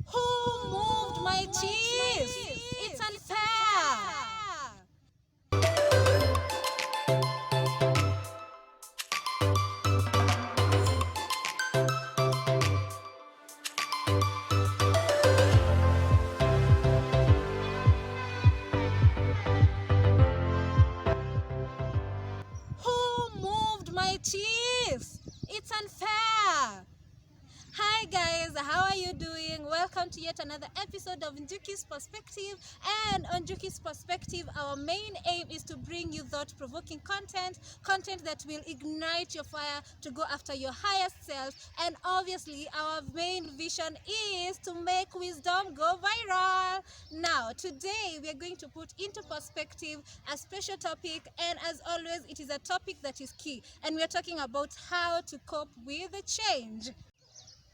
Who moved my cheese? It's unfair. Who moved my cheese? It's unfair. Hi guys, how are you doing? Welcome to yet another episode of NJUKI'S Perspective. And on NJUKI'S Perspective, our main aim is to bring you thought-provoking content that will ignite your fire to go after your highest self. And obviously, our main vision is to make wisdom go viral. Now, today we are going to put into perspective a special topic, and as always, it is a topic that is key. And we are talking about how to cope with the change.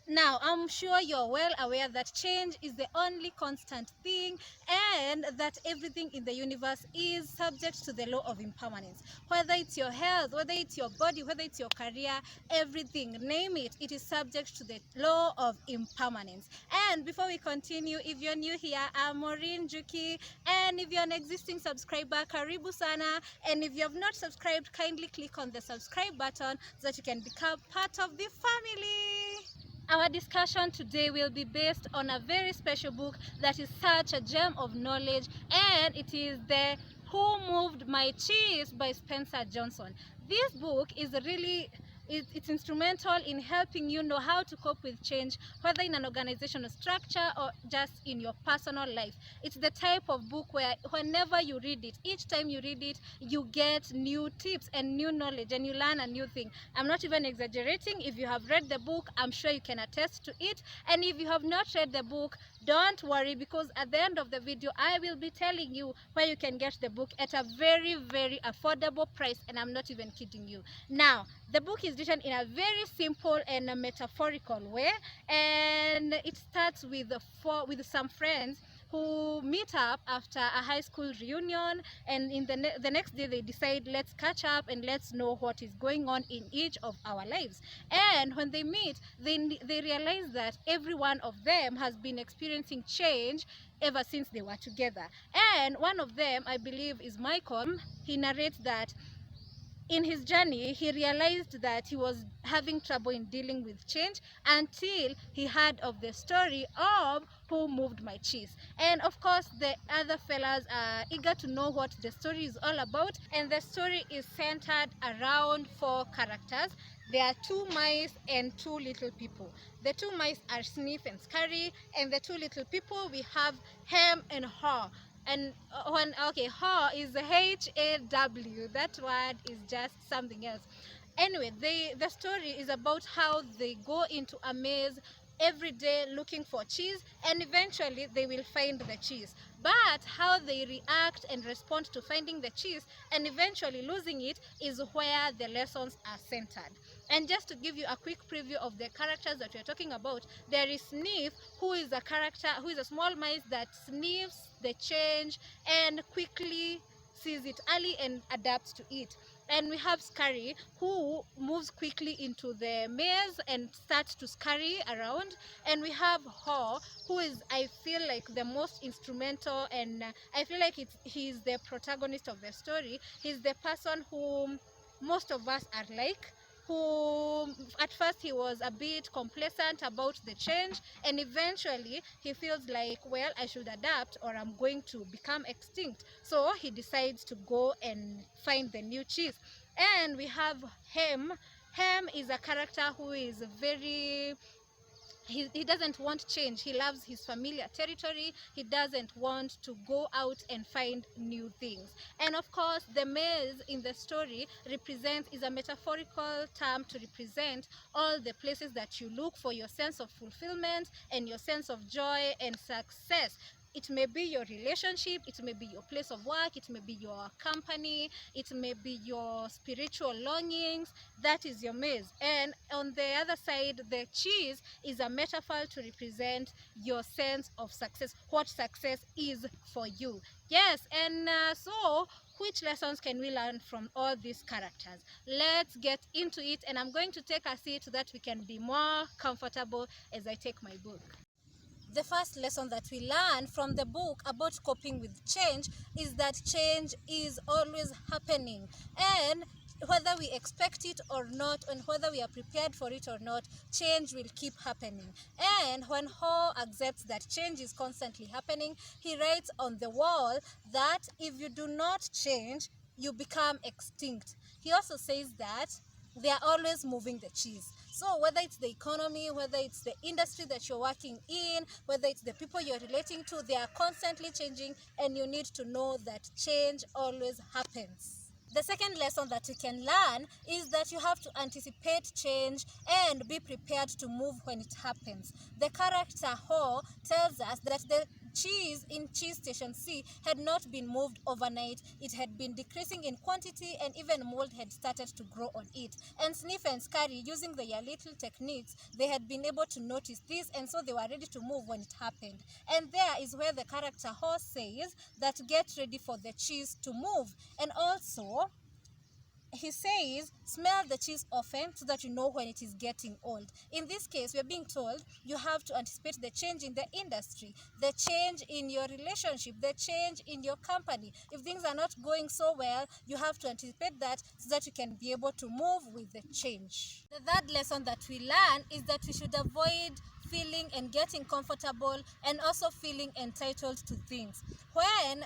Now, I'm sure you're well aware that change is the only constant thing and that everything in the universe is subject to the law of impermanence. Whether it's your health, whether it's your body, whether it's your career, everything, name it, it is subject to the law of impermanence. And before we continue, if you're new here, I'm Maureen Juki, and if you're an existing subscriber, karibu sana. And if you have not subscribed, kindly click on the subscribe button so that you can become part of the family. Our discussion today will be based on a very special book that is such a gem of knowledge, and it is the Who Moved My Cheese by Spencer Johnson. This book is really it's instrumental in helping you know how to cope with change, whether in an organizational structure or just in your personal life. It's the type of book where whenever you read it, each time you read it, you get new tips and new knowledge and you learn a new thing. I'm not even exaggerating. If you have read the book, I'm sure you can attest to it. And if you have not read the book, don't worry, because at the end of the video, I will be telling you where you can get the book at a very, very affordable price, and I'm not even kidding you. Now, the book is written in a very simple and a metaphorical way, and it starts with some friends who meet up after a high school reunion, and in the next day they decide, let's catch up and let's know what is going on in each of our lives. And when they meet, they realize that every one of them has been experiencing change ever since they were together. And one of them, I believe, is Michael. He narrates that in his journey, he realized that he was having trouble in dealing with change until he heard of the story of Who Moved My Cheese. And of course, the other fellas are eager to know what the story is all about. And the story is centered around four characters. There are two mice and two little people. The two mice are Sniff and Scurry, and the two little people, we have Hem and Haw. And Haw is Haw. That word is just something else. Anyway, the story is about how they go into a maze every day looking for cheese, and eventually they will find the cheese. But how they react and respond to finding the cheese and eventually losing it is where the lessons are centered. And just to give you a quick preview of the characters that we're talking about, there is Sniff, who is a character, who is a small mice that sniffs the change and quickly sees it early and adapts to it. And we have Scurry, who moves quickly into the maze and starts to scurry around. And we have Haw, who is, I feel like, the most instrumental, and I feel like he's the protagonist of the story. He's the person whom most of us are like, who at first he was a bit complacent about the change, and eventually he feels like, well, I should adapt or I'm going to become extinct. So he decides to go and find the new cheese. And we have Hem. Hem is a character who is very he doesn't want change. He loves his familiar territory. He doesn't want to go out and find new things. And of course, the maze in the story is a metaphorical term to represent all the places that you look for your sense of fulfillment and your sense of joy and success. It may be your relationship, it may be your place of work, it may be your company, it may be your spiritual longings. That is your maze. And on the other side, the cheese is a metaphor to represent your sense of success, what success is for you. Yes, and so which lessons can we learn from all these characters? Let's get into it, and I'm going to take a seat so that we can be more comfortable as I take my book. The first lesson that we learn from the book about coping with change is that change is always happening, and whether we expect it or not, and whether we are prepared for it or not, change will keep happening. And when Ho accepts that change is constantly happening, he writes on the wall that if you do not change, you become extinct. He also says that they are always moving the cheese. So whether it's the economy, whether it's the industry that you're working in, whether it's the people you're relating to, they are constantly changing, and you need to know that change always happens. The second lesson that you can learn is that you have to anticipate change and be prepared to move when it happens. The character Ho tells us that the cheese in cheese station C had not been moved overnight. It had been decreasing in quantity, and even mold had started to grow on it. And Sniff and Scurry, using their little techniques, they had been able to notice this, and so they were ready to move when it happened. And there is where the character Ho says that get ready for the cheese to move. And also, he says, smell the cheese often so that you know when it is getting old. In this case, we are being told you have to anticipate the change in the industry, the change in your relationship, the change in your company. If things are not going so well, you have to anticipate that so that you can be able to move with the change. The third lesson that we learn is that we should avoid feeling and getting comfortable and also feeling entitled to things. When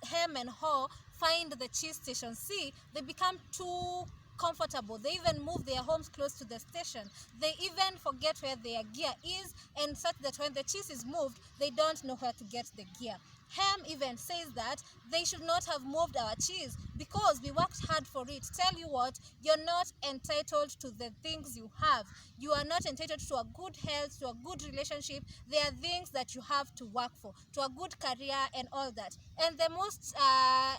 Hem and Ho find the cheese station C, they become too comfortable. They even move their homes close to the station. They even forget where their gear is, and such that when the cheese is moved, they don't know where to get the gear. Ham even says that they should not have moved our cheese because we worked hard for it. Tell you what, you're not entitled to the things you have. You are not entitled to a good health, to a good relationship. There are things that you have to work for, to a good career and all that. And the most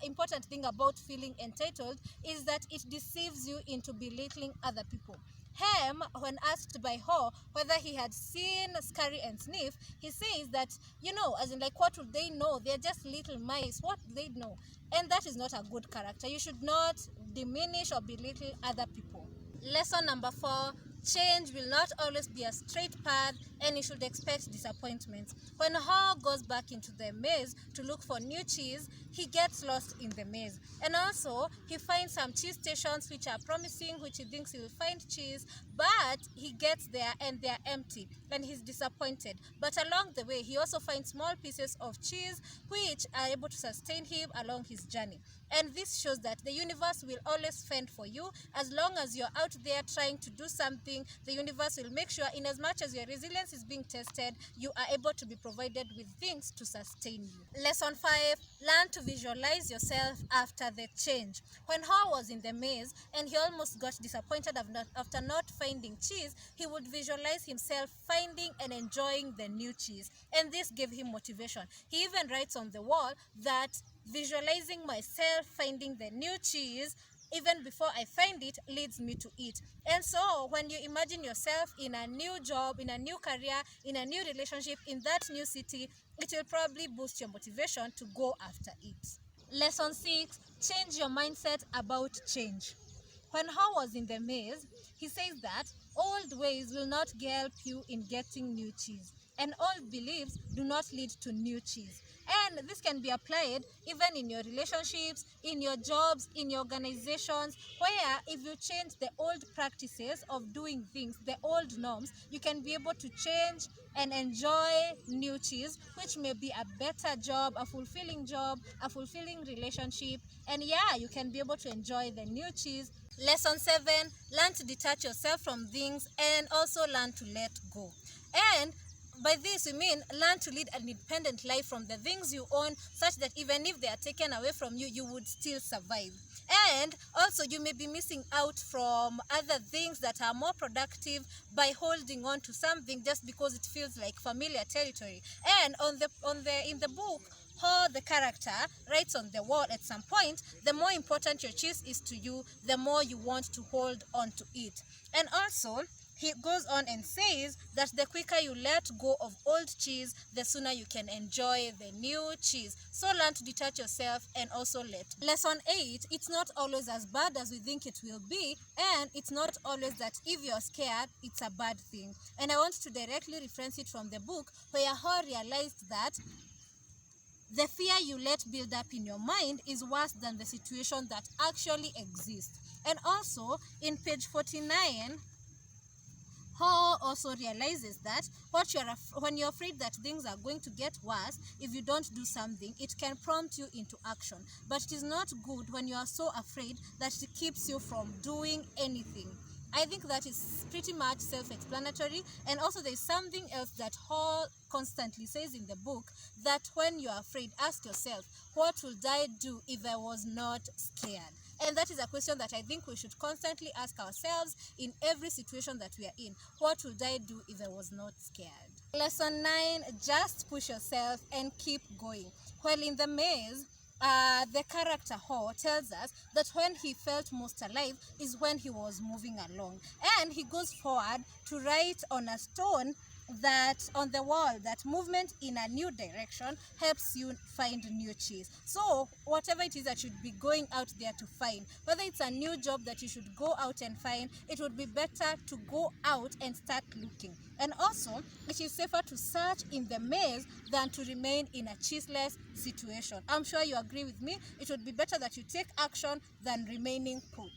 important thing about feeling entitled is that it deceives you into belittling other people. Hem, when asked by Ho whether he had seen Scurry and Sniff, he says that, as in like, what would they know? They're just little mice. What do they know? And that is not a good character. You should not diminish or belittle other people. Lesson number 4, change will not always be a straight path, and you should expect disappointments. When Ho goes back into the maze to look for new cheese, he gets lost in the maze. And also, he finds some cheese stations which are promising, which he thinks he will find cheese, but he gets there and they are empty, and he's disappointed. But along the way, he also finds small pieces of cheese which are able to sustain him along his journey. And this shows that the universe will always fend for you. As long as you're out there trying to do something, the universe will make sure, in as much as your resilience is being tested, you are able to be provided with things to sustain you. Lesson 5, learn to visualize yourself after the change. When Ho was in the maze and he almost got disappointed after not finding cheese, he would visualize himself finding and enjoying the new cheese. And this gave him motivation. He even writes on the wall that visualizing myself finding the new cheese even before I find it leads me to it. And so when you imagine yourself in a new job, in a new career, in a new relationship, in that new city, it will probably boost your motivation to go after it. Lesson 6, change your mindset about change. When Ho was in the maze, he says that old ways will not help you in getting new cheese, and old beliefs do not lead to new cheese. And this can be applied even in your relationships, in your jobs, in your organizations, where if you change the old practices of doing things, the old norms, you can be able to change and enjoy new cheese, which may be a better job, a fulfilling relationship. And yeah, you can be able to enjoy the new cheese. Lesson 7, learn to detach yourself from things and also learn to let go. And by this we mean learn to lead an independent life from the things you own, such that even if they are taken away from you, you would still survive. And also, you may be missing out from other things that are more productive by holding on to something just because it feels like familiar territory. And in the book, Ho, the character, writes on the wall at some point, the more important your cheese is to you, the more you want to hold on to it. And also, He goes on and says that the quicker you let go of old cheese, the sooner you can enjoy the new cheese. So learn to detach yourself and also let. Lesson 8, it's not always as bad as we think it will be, and it's not always that if you're scared, it's a bad thing. And I want to directly reference it from the book where Ho realized that the fear you let build up in your mind is worse than the situation that actually exists. And also, in page 49, Ho also realizes that when you're afraid that things are going to get worse, if you don't do something, it can prompt you into action. But it is not good when you are so afraid that it keeps you from doing anything. I think that is pretty much self-explanatory. And also there's something else that Hall constantly says in the book, that when you're afraid, ask yourself, what would I do if I was not scared? And that is a question that I think we should constantly ask ourselves in every situation that we are in. What would I do if I was not scared? Lesson 9, just push yourself and keep going. While in the maze, the character Ho tells us that when he felt most alive is when he was moving along. And he goes forward to write on a stone that on the wall that movement in a new direction helps you find new cheese. So whatever it is that you'd be going out there to find, whether it's a new job that you should go out and find, it would be better to go out and start looking. And also, it is safer to search in the maze than to remain in a cheeseless situation. I'm sure you agree with me. It would be better that you take action than remaining put.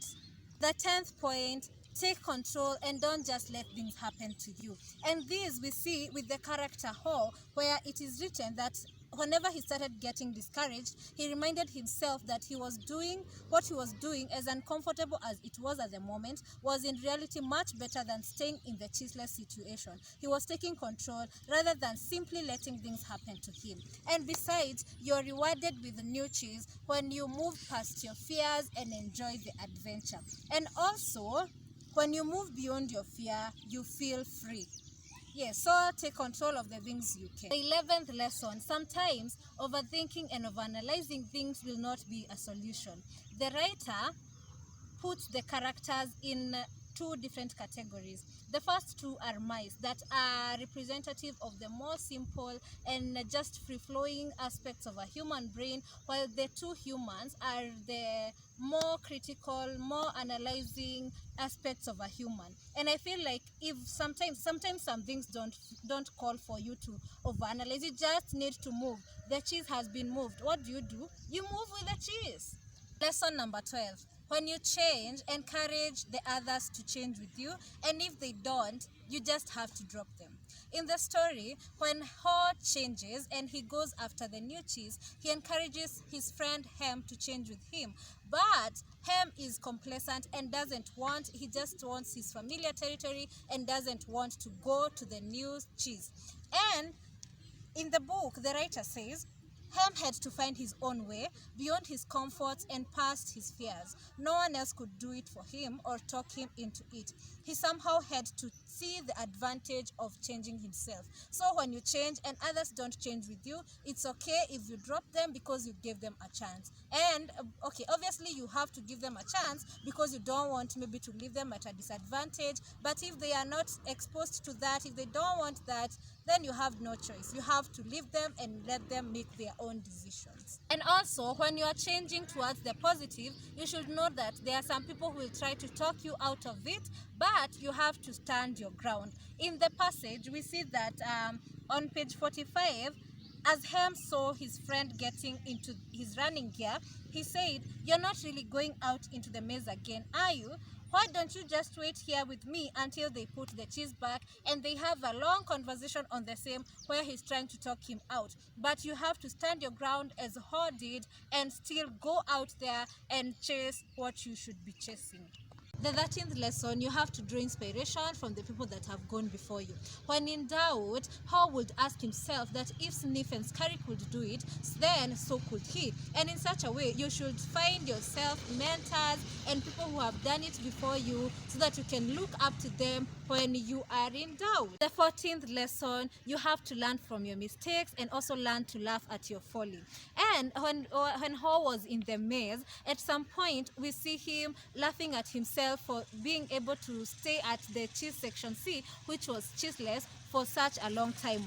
The 10th point, take control and don't just let things happen to you. And this we see with the character Ho, where it is written that whenever he started getting discouraged, he reminded himself that he was doing what he was doing, as uncomfortable as it was at the moment, was in reality much better than staying in the cheeseless situation. He was taking control rather than simply letting things happen to him. And besides, you're rewarded with new cheese when you move past your fears and enjoy the adventure. And also, when you move beyond your fear, you feel free. Yes, so take control of the things you can. The 11th lesson, sometimes overthinking and overanalyzing things will not be a solution. The writer puts the characters in two different categories. The first two are mice that are representative of the more simple and just free-flowing aspects of a human brain, while the two humans are the more critical, more analyzing aspects of a human. And I feel like if sometimes some things don't call for you to overanalyze, you just need to move. The cheese has been moved. What do? You move with the cheese. Lesson number 12. When you change, encourage the others to change with you, and if they don't, you just have to drop them. In the story, when Ho changes and he goes after the new cheese, he encourages his friend Hem to change with him. But Hem is complacent and he just wants his familiar territory and doesn't want to go to the new cheese. And in the book, the writer says, Hem had to find his own way beyond his comforts and past his fears. No one else could do it for him or talk him into it. He somehow had to see the advantage of changing himself. So when you change and others don't change with you, it's okay if you drop them because you gave them a chance. And okay, obviously you have to give them a chance because you don't want maybe to leave them at a disadvantage. But if they are not exposed to that, if they don't want that, then you have no choice. You have to leave them and let them make their own decisions. And also, when you are changing towards the positive, you should know that there are some people who will try to talk you out of it, but you have to stand your ground. In the passage, we see that on page 45, as Hem saw his friend getting into his running gear, he said, "You're not really going out into the maze again, are you? Why don't you just wait here with me until they put the cheese back?" And they have a long conversation on the same where he's trying to talk him out. But you have to stand your ground as Ho did and still go out there and chase what you should be chasing. The 13th lesson, you have to draw inspiration from the people that have gone before you. When in doubt, Ho would ask himself that if Sniff and Scary could do it, then so could he. And in such a way, you should find yourself mentors and people who have done it before you so that you can look up to them, when you are in doubt. The 14th lesson, you have to learn from your mistakes and also learn to laugh at your folly. And when Ho was in the maze, at some point we see him laughing at himself for being able to stay at the cheese section C, which was cheeseless, for such a long time,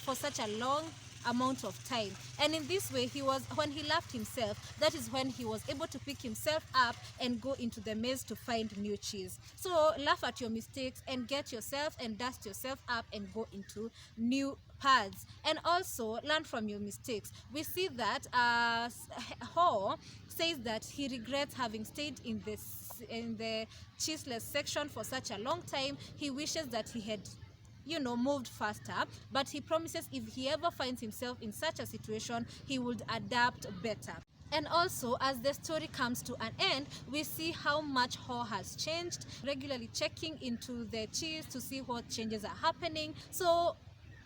for such a long amount of time. And in this way, when he laughed himself, that is when he was able to pick himself up and go into the maze to find new cheese. So laugh at your mistakes and get yourself and dust yourself up and go into new paths, and also learn from your mistakes. We see that Ho says that he regrets having stayed in the cheeseless section for such a long time. He wishes that he had moved faster, but he promises if he ever finds himself in such a situation, he would adapt better. And also, as the story comes to an end, we see how much Ho has changed, regularly checking into the cheese to see what changes are happening. So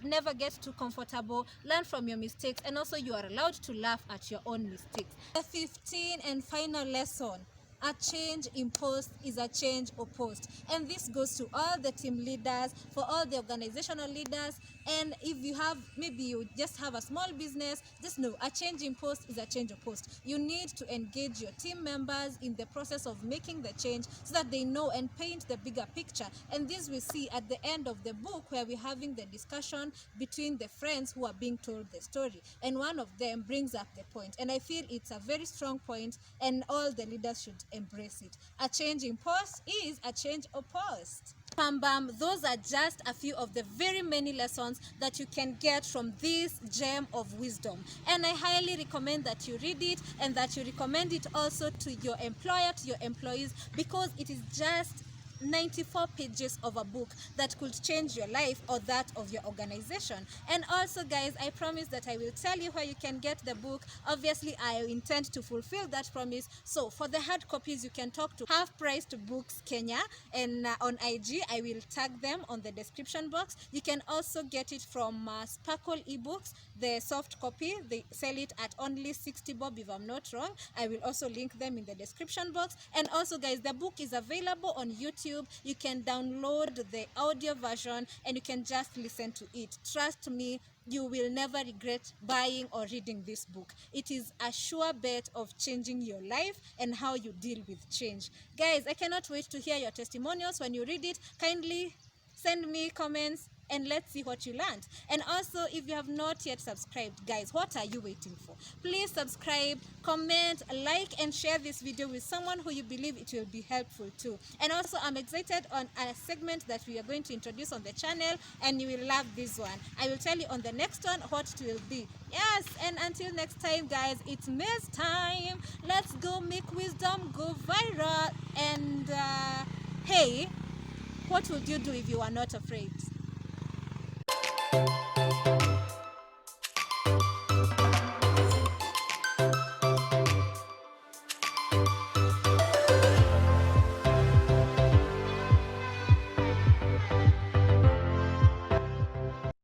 never get too comfortable, learn from your mistakes, and also you are allowed to laugh at your own mistakes. The 15th and final lesson: a change imposed is a change opposed. And this goes to all the team leaders, for all the organizational leaders. And if you have, maybe you just have a small business, just know a change imposed is a change opposed. You need to engage your team members in the process of making the change so that they know and paint the bigger picture. And this we see at the end of the book, where we're having the discussion between the friends who are being told the story. And one of them brings up the point. And I feel it's a very strong point, and all the leaders should embrace it. A change imposed is a change opposed. Bam bam, those are just a few of the very many lessons that you can get from this gem of wisdom. And I highly recommend that you read it, and that you recommend it also to your employer, to your employees, because it is just 94 pages of a book that could change your life or that of your organization. And also, guys, I promise that I will tell you where you can get the book. Obviously, I intend to fulfill that promise. So for the hard copies, you can talk to Half Price Books Kenya, and on IG I will tag them on the description box. You can also get it from Sparkle eBooks, the soft copy. They sell it at only 60 bob, if I'm not wrong. I will also link them in the description box. And also, guys, the book is available on YouTube. You can download the audio version and you can just listen to it. Trust me, you will never regret buying or reading this book. It is a sure bet of changing your life and how you deal with change. Guys, I cannot wait to hear your testimonials when you read it. Kindly send me comments and let's see what you learned. And also, if you have not yet subscribed, guys, what are you waiting for? Please subscribe, comment, like, and share this video with someone who you believe it will be helpful to. And also, I'm excited on a segment that we are going to introduce on the channel, and you will love this one. I will tell you on the next one what it will be. Yes, and until next time, guys, it's maze time. Let's go make wisdom go viral. And hey, what would you do if you are not afraid?